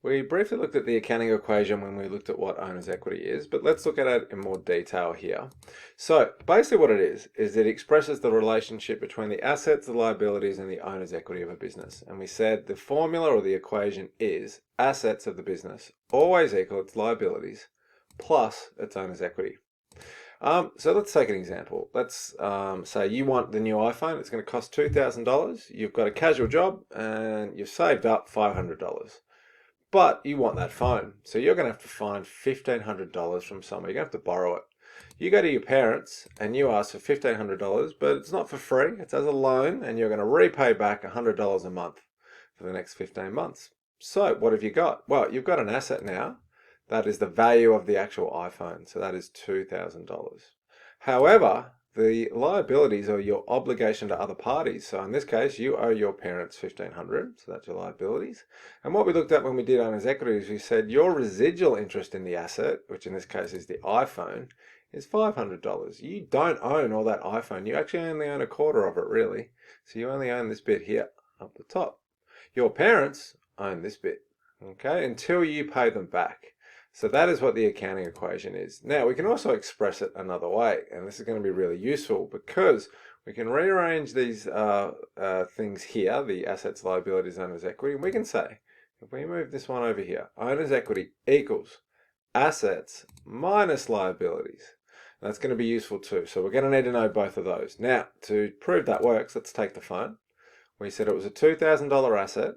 We briefly looked at the accounting equation when we looked at what owner's equity is, but let's look at it in more detail here. So basically what it is it expresses the relationship between the assets, the liabilities, and the owner's equity of a business. And we said the formula or the equation is assets of the business always equal its liabilities plus its owner's equity. So let's take an example. Let's say you want the new iPhone. It's going to cost $2,000. You've got a casual job and you've saved up $500. But you want that phone. So you're going to have to find $1,500 from somewhere. You're going to have to borrow it. You go to your parents and you ask for $1,500, but it's not for free. It's as a loan and you're going to repay back $100 a month for the next 15 months. So what have you got? Well, you've got an asset now. That is the value of the actual iPhone. So that is $2,000. However, the liabilities are your obligation to other parties. So in this case, you owe your parents $1,500, so that's your liabilities. And what we looked at when we did owner's equity is we said your residual interest in the asset, which in this case is the iPhone, is $500. You don't own all that iPhone. You actually only own a quarter of it, really. So you only own this bit here up the top. Your parents own this bit, okay, until you pay them back. So that is what the accounting equation is. Now, we can also express it another way, and this is going to be really useful because we can rearrange these things here, the assets, liabilities, owner's equity, and we can say, if we move this one over here, owner's equity equals assets minus liabilities. And that's going to be useful too. So we're going to need to know both of those. Now, to prove that works, let's take the phone. We said it was a $2,000 asset.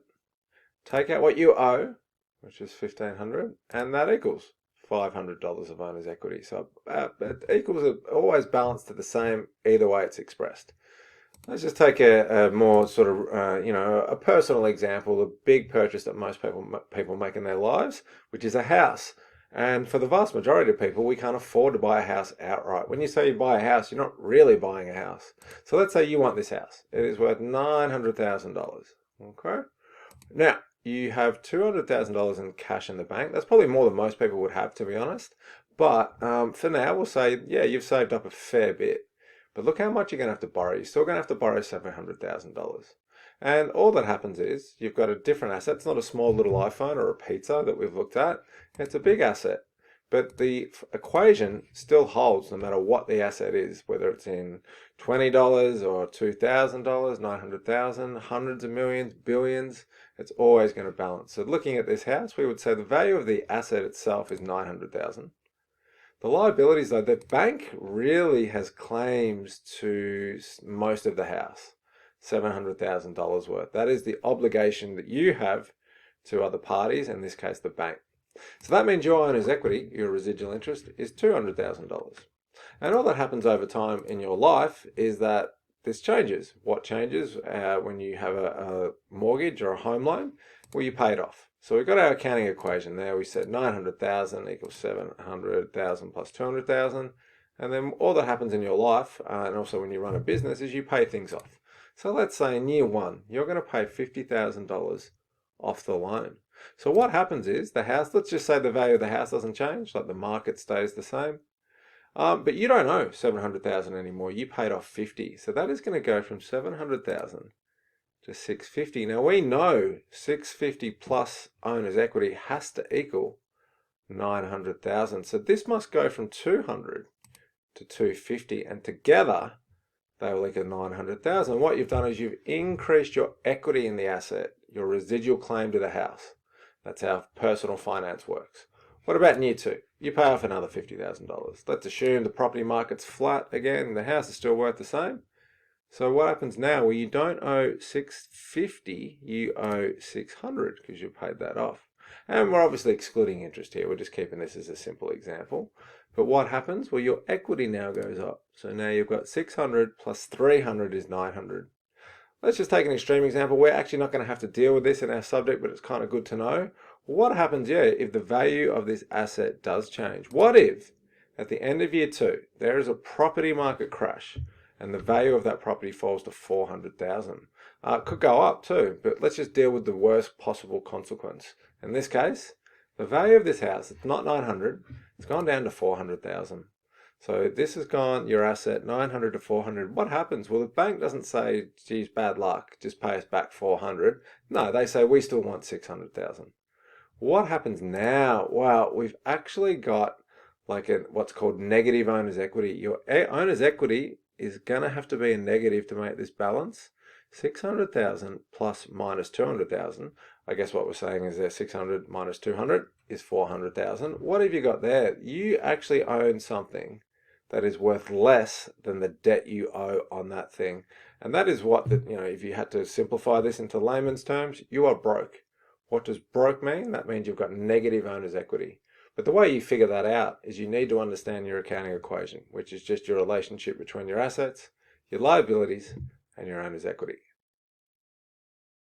Take out what you owe, which is $1,500, and that equals $500 of owner's equity. So it equals always balanced to the same either way it's expressed. Let's just take a more sort of, a personal example, a big purchase that most people make in their lives, which is a house. And for the vast majority of people, we can't afford to buy a house outright. When you say you buy a house, you're not really buying a house. So let's say you want this house. It is worth $900,000. Okay? Now, you have $200,000 in cash in the bank. That's probably more than most people would have, to be honest. But for now, we'll say, yeah, you've saved up a fair bit. But look how much you're going to have to borrow. You're still going to have to borrow $700,000. And all that happens is you've got a different asset. It's not a small little iPhone or a pizza that we've looked at. It's a big asset. But the equation still holds no matter what the asset is, whether it's in $20 or $2,000, 900,000, hundreds of millions, billions, it's always going to balance. So looking at this house, we would say the value of the asset itself is 900,000. The liabilities though, the bank really has claims to most of the house, $700,000 worth. That is the obligation that you have to other parties, in this case the bank. So that means your owner's equity, your residual interest, is $200,000. And all that happens over time in your life is that this changes. What changes when you have a mortgage or a home loan? Well, you pay it off. So we've got our accounting equation there. We said 900,000 equals 700,000 plus 200,000. And then all that happens in your life, and also when you run a business, is you pay things off. So let's say in year one, you're going to pay $50,000 off the loan. So what happens is the house, let's just say the value of the house doesn't change, like the market stays the same. But you don't owe 700,000 anymore. You paid off 50. So that is going to go from 700,000 to 650. Now we know 650 plus owner's equity has to equal 900,000. So this must go from 200 to 250, and together they will equal 900,000. What you've done is you've increased your equity in the asset, your residual claim to the house. That's how personal finance works. What about in year two? You pay off another $50,000. Let's assume the property market's flat again, the house is still worth the same. So what happens now? Well, you don't owe 650, you owe 600 because you paid that off. And we're obviously excluding interest here. We're just keeping this as a simple example. But what happens? Well, your equity now goes up. So now you've got 600 plus 300 is 900. Let's just take an extreme example. We're actually not going to have to deal with this in our subject, but it's kind of good to know. What happens, if the value of this asset does change? What if, at the end of year two, there is a property market crash and the value of that property falls to 400,000? It could go up too, but let's just deal with the worst possible consequence. In this case, the value of this house, it's not 900, it's gone down to 400,000. So this has gone, your asset, 900 to 400. What happens? Well, the bank doesn't say, geez, bad luck, just pay us back 400. No, they say, we still want 600,000. What happens now? Well, we've actually got like what's called negative owner's equity. Your owner's equity is going to have to be a negative to make this balance. 600,000 plus minus 200,000. I guess what we're saying is that 600 minus 200 is 400,000. What have you got there? You actually own something that is worth less than the debt you owe on that thing. And that is what, if you had to simplify this into layman's terms, you are broke. What does broke mean? That means you've got negative owner's equity. But the way you figure that out is you need to understand your accounting equation, which is just your relationship between your assets, your liabilities, and your owner's equity.